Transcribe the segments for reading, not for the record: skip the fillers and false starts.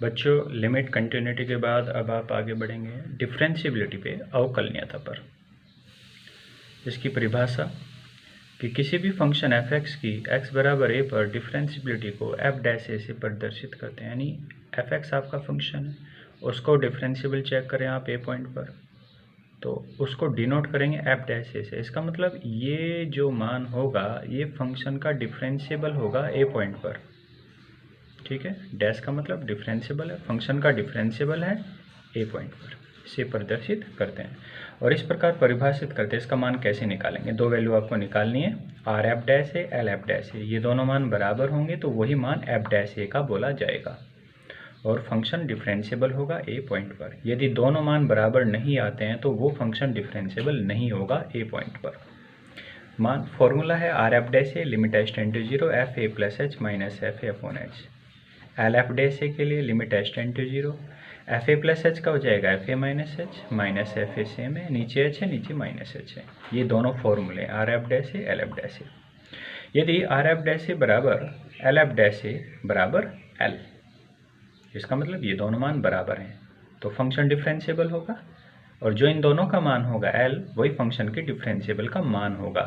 बच्चों, limit continuity के बाद अब आप आगे बढ़ेंगे डिफरेंशियबिलिटी पे, अवकलनीयता पर। इसकी परिभाषा कि किसी भी फंक्शन एफ एक्स की x बराबर a पर डिफरेंशियबिलिटी को f डैश a से प्रदर्शित करते हैं। यानी एफ एक्स आपका फंक्शन है, उसको डिफरेंशियबल चेक करें आप a पॉइंट पर, तो उसको डिनोट करेंगे f डैश a से। इसका मतलब ये जो मान होगा ये फंक्शन का डिफरेंशियबल होगा a पॉइंट पर। ठीक है, डैश का मतलब डिफरेंशियबल है, फंक्शन का डिफरेंशियबल है a पॉइंट पर, इसे प्रदर्शित करते हैं। और इस प्रकार परिभाषित करते हैं। इसका मान कैसे निकालेंगे? दो वैल्यू आपको निकालनी है, R F dash A, L F dash ए। ये दोनों मान बराबर होंगे तो वही मान एफ डैश ए का बोला जाएगा और फंक्शन डिफरेंशियबल होगा ए पॉइंट पर। यदि दोनों मान बराबर नहीं आते हैं तो वो फंक्शन डिफरेंशियबल नहीं होगा ए पॉइंट पर। मान फॉर्मूला है R F dash A limit H tend to zero F A plus H minus F A upon H. L F dash A के लिए limit H tend to zero, F A plus H का हो जाएगा F A minus H, minus F A same है, नीचे H है नीचे minus H है। ये दोनों फॉर्मूले R F dash A L F dash A. यदि आर एफ डैश ए बराबर एल एफ डैश ए बराबर एल, इसका मतलब ये दोनों मान बराबर हैं तो फंक्शन डिफरेंशियबल होगा, और जो इन दोनों का मान होगा एल वही फंक्शन के डिफरेंशियबल का मान होगा।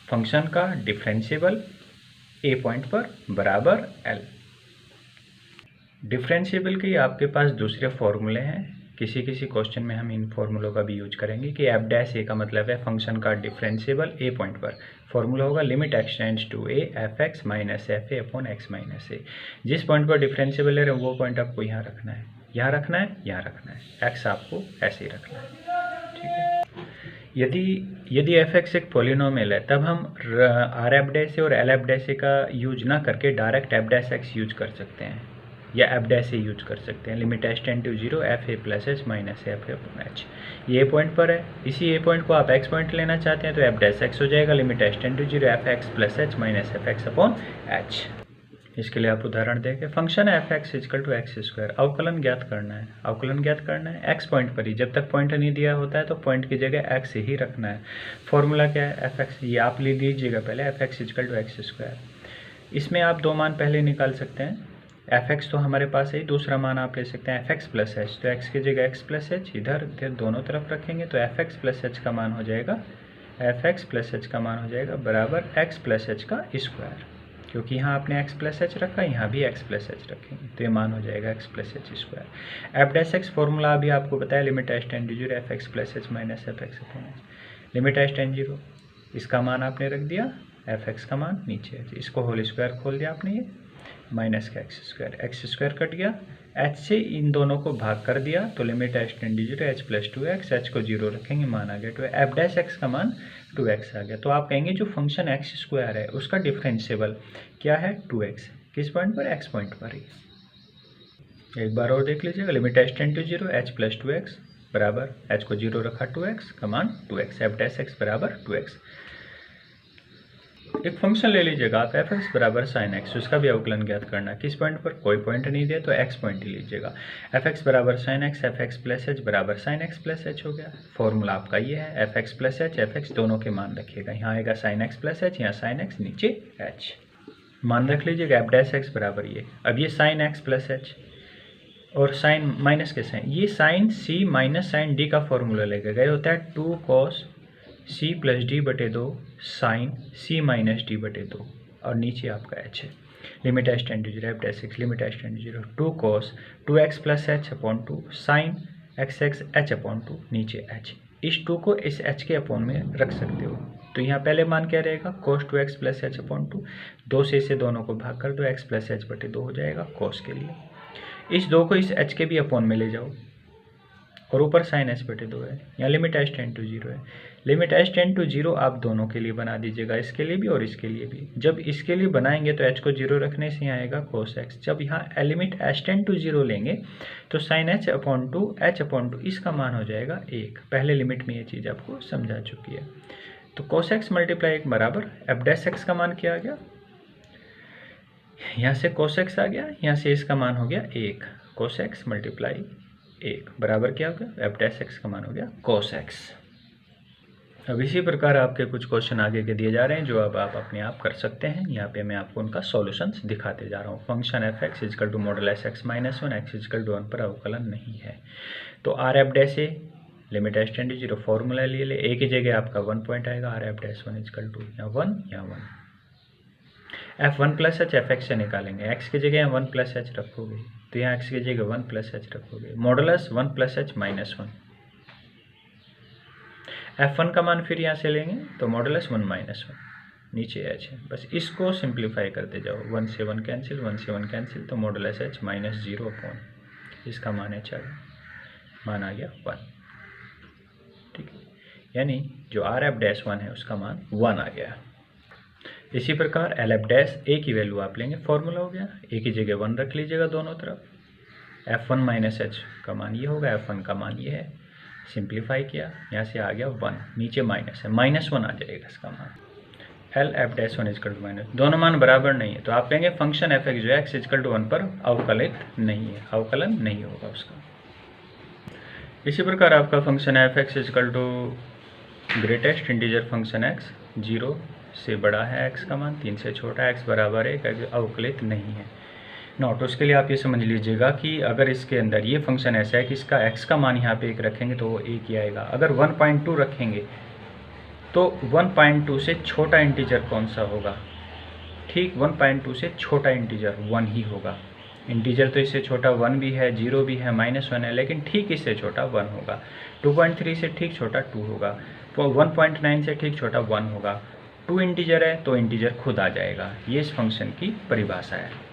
फंक्शन का डिफरेंशियबल ए पॉइंट पर बराबर एल। डिफरेंशियबल के आपके पास दूसरे फॉर्मूले हैं, किसी किसी क्वेश्चन में हम इन फॉर्मूलों का भी यूज करेंगे कि एफ डैश ए का मतलब है फंक्शन का डिफरेंशियबल ए पॉइंट पर। फॉर्मूला होगा limit X tends to A F X minus F A upon X minus A. जिस पॉइंट पर डिफरेंशियबल ले रहे हैं वो पॉइंट आपको यहाँ रखना है, यहाँ रखना है, यहाँ रखना है, एक्स आपको ऐसे ही रखना है। ठीक है, यदि एफ एक्स एक पॉलिनोमियल है तब हम आर एफ डैश ए और एल एफ डैश ए का यूज ना करके direct F dash x use कर सकते हैं या एफ डैश ए यूज कर सकते हैं। Limit H tend to zero F A plus H minus F A upon h. ये ए पॉइंट पर है, इसी ए पॉइंट को आप एक्स पॉइंट लेना चाहते हैं तो एफ डैश एक्स हो जाएगा limit H tend to zero f x plus H minus f x upon h. इसके लिए आप उदाहरण देखें, function f x is equal to x square, अवकलन ज्ञात करना है। अवकलन ज्ञात करना है एक्स पॉइंट पर ही, जब तक पॉइंट नहीं दिया होता है तो पॉइंट की जगह एक्स ही रखना है। फॉर्मूला क्या है एफ एक्स, ये आप ले लीजिएगा पहले, f x is equal to x square. इसमें आप दो मान पहले निकाल सकते हैं, एफ एक्स तो हमारे पास है, दूसरा मान आप ले सकते हैं एफ एक्स प्लस एच। तो एक्स की जगह एक्स प्लस एच इधर दोनों तरफ रखेंगे तो एफ एक्स प्लस एच का मान हो जाएगा, एफ एक्स प्लस एच का मान हो जाएगा बराबर एक्स प्लस एच का स्क्वायर, क्योंकि यहाँ आपने एक्स प्लस एच रखा, यहाँ भी एक्स प्लस एच रखेंगे तो ये मान हो जाएगा x plus h square. F dash x formula अभी आपको बताया limit H tend to zero f x plus H minus f x upon h. Limit H tend zero, इसका मान आपने रख दिया, एफ एक्स का मान नीचे है, इसको होल स्क्वायर खोल दिया आपने, ये माइनस का एक्स स्क्वायर कट गया, एच से इन दोनों को भाग कर दिया तो limit H tend to zero h plus two x, h को जीरो रखेंगे मान आ गया, तो एफ डैश एक्स का मान 2x आ गया। तो आप कहेंगे जो फंक्शन एक्स स्क्वायर है उसका डिफरेंशियबल क्या है 2x, किस पॉइंट पर, एक्स पॉइंट पर ही। एक बार और देख लीजिएगा, limit H tend to zero h plus 2x बराबर एच को जीरो रखा 2x का मान 2x, एफ डैश एक्स बराबर 2x। एक फंक्शन ले लीजिएगा आप एफ एक्स बराबर साइन एक्स, उसका भी अवकलन ज्ञात करना है, किस पॉइंट पर, कोई पॉइंट नहीं दिया तो एक्स पॉइंट ही लीजिएगा। एफ एक्स बराबर sine x F x plus H बराबर साइन एक्स प्लस एच हो गया। फॉर्मूला आपका ये है, F x plus H f x दोनों के मान रखिएगा, यहाँ आएगा साइन एक्स प्लस एच, यहाँ साइन एक्स नीचे एच, मान रख लीजिएगा एफ डैश एक्स बराबर ये। अब ये साइन एक्स प्लस एच और साइन माइनस के साइन, ये साइन सी माइनस साइन डी का फॉर्मूला लेके गए होता है 2 cos सी प्लस डी बटे 2 साइन सी माइनस डी बटे 2, और नीचे आपका एच है। Limit H tend to zero f dash x limit H tend to zero 2 cos 2x plus h upon 2 sine x x h upon 2 नीचे H. इस 2 को इस एच के अपॉन में रख सकते हो, तो यहाँ पहले मान क्या रहेगा cos 2x plus h upon 2, 2 से इसे दोनों को भाग कर दो, एक्स प्लस एच बटे 2 हो जाएगा cos के लिए। इस 2 को इस एच के भी अपॉन में ले जाओ और ऊपर साइन एच बटे 2 है, यहाँ limit H tend to zero है। Limit H tend to zero आप दोनों के लिए बना दीजिएगा, इसके लिए भी और इसके लिए भी। जब इसके लिए बनाएंगे तो एच को जीरो रखने से यहाँ आएगा cos x। जब यहाँ limit H tend to zero लेंगे तो sine h upon 2 h upon 2 इसका मान हो जाएगा 1। पहले लिमिट में ये चीज़ आपको समझा चुकी है। तो cos x मल्टीप्लाई 1 बराबर एफ डैश एक्स का मान क्या आ गया, यहाँ से cos x आ गया, यहाँ से इसका मान हो गया 1, cos x मल्टीप्लाई 1 बराबर क्या हो गया, एफ डैश एक्स का मान हो गया cos x। अब इसी प्रकार आपके कुछ क्वेश्चन आगे के दिए जा रहे हैं जो अब आप अपने आप कर सकते हैं। यहाँ पे मैं आपको उनका सॉल्यूशंस दिखाते जा रहा हूँ। Function f x is equal to modulus x minus one x is equal to 1 पर अवकलन नहीं है। तो R F dash A limit s tend to 0 formula ले ले, ए की जगह आपका 1 पॉइंट आएगा, R F dash 1 is equal to या 1 या 1। F 1 plus H f x से निकालेंगे, एक्स की जगह 1 प्लस एच रखोगे तो यहाँ एक्स की जगह 1 प्लस एच रखोगे, modulus 1 plus H minus 1। f1 का मान फिर यहाँ से लेंगे तो मॉडुलस 1 माइनस 1, नीचे h है, बस इसको सिंप्लीफाई करते जाओ, 1 से 1 कैंसिल, 1 से 1 कैंसिल, तो मॉडुलस h माइनस 0 अपॉन इसका मान h आ गया, मान आ गया 1। ठीक है, यानी जो आर एफ डैश 1 है उसका मान 1 आ गया। इसी प्रकार एल एफ डैश ए की वैल्यू आप लेंगे, फॉर्मूला हो गया, ए की जगह 1 रख लीजिएगा दोनों तरफ, f1 माइनस एच का मान ये होगा, f1 का मान ये है, सिंप्लीफाई किया, यहाँ से आ गया 1, नीचे माइनस है, माइनस 1 आ जाएगा इसका मान। L F dash 1 is equal to minus, दोनों मान बराबर नहीं है तो आप कहेंगे फंक्शन एफ एक्स जो है एक्स इजकल टू 1 पर अवकलित नहीं है, अवकलन नहीं होगा उसका। इसी प्रकार आपका function f x is equal to greatest integer function x 0 से बड़ा है एक्स का मान, 3 से छोटा है एक्स बराबर 1, अवकलित नहीं है। नोट, उसके लिए आप ये समझ लीजिएगा कि अगर इसके अंदर ये फंक्शन ऐसा है कि इसका x का मान यहाँ पे 1 रखेंगे तो वो 1 ही आएगा, अगर 1.2 रखेंगे तो 1.2 से छोटा इंटीजर कौन सा होगा? ठीक, 1.2 से छोटा इंटीजर 1 ही होगा। इंटीजर तो इससे छोटा 1 भी है, 0 भी है, -1 है, लेकिन ठीक इससे छोटा 1 होगा। 2.3 से ठीक छोटा 2 होगा, तो 1.9 से ठीक छोटा 1 होगा। 2 इंटीजर है तो इंटीजर खुद आ जाएगा, ये इस फंक्शन की परिभाषा है।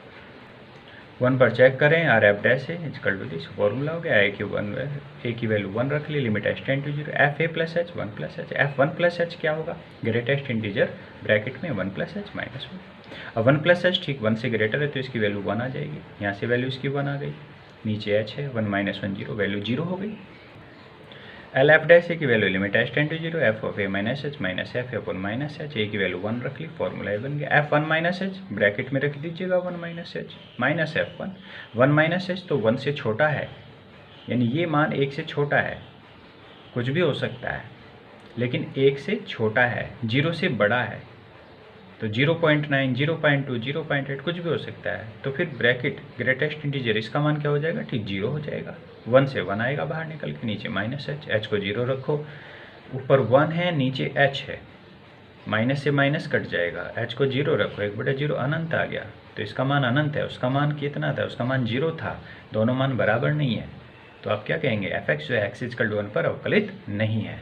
1 पर चेक करें, आर एफ डैश है इजकल टू दिस, फॉर्मूला हो गया, ए की वैल्यू 1 रख ली, limit H tend to 0, F A plus H 1 plus H, F 1 plus H क्या होगा? ग्रेटेस्ट इंटीजर ब्रैकेट में 1 प्लस एच माइनस 1। अब 1 प्लस एच ठीक 1 से ग्रेटर है तो इसकी वैल्यू 1 आ जाएगी, यहाँ से वैल्यू इसकी 1 आ गई, नीचे एच है, 1 माइनस 1 0, वैल्यू 0 हो गई। एल एफ डैश ए की value limit H tend to 0, F of A minus H minus F upon minus H, A की वैल्यू 1 रख ली, फॉर्मूला ए बन गया, एफ 1 माइनस एच ब्रैकेट में रख दीजिएगा 1 minus H minus F 1 minus H तो 1 से छोटा है, यानी ये मान 1 से छोटा है, कुछ भी हो सकता है लेकिन 1 से छोटा है, 0 से बड़ा है, तो 0.9, 0.2, 0.8 कुछ भी हो सकता है, तो फिर ब्रैकेट ग्रेटेस्ट इंटीजर इसका मान क्या हो जाएगा? ठीक 0 हो जाएगा, 1 से 1 आएगा बाहर निकल के, नीचे माइनस एच, एच को 0 रखो, ऊपर 1 है नीचे एच है, माइनस से माइनस कट जाएगा, एच को 0 रखो, 1/0 अनंत आ गया, तो इसका मान अनंत है, उसका मान कितना था? उसका मान 0 था, दोनों मान बराबर नहीं है, तो आप क्या कहेंगे? एफ एक्स जो है एक्स इजकल टू 1 पर अवकलित नहीं है।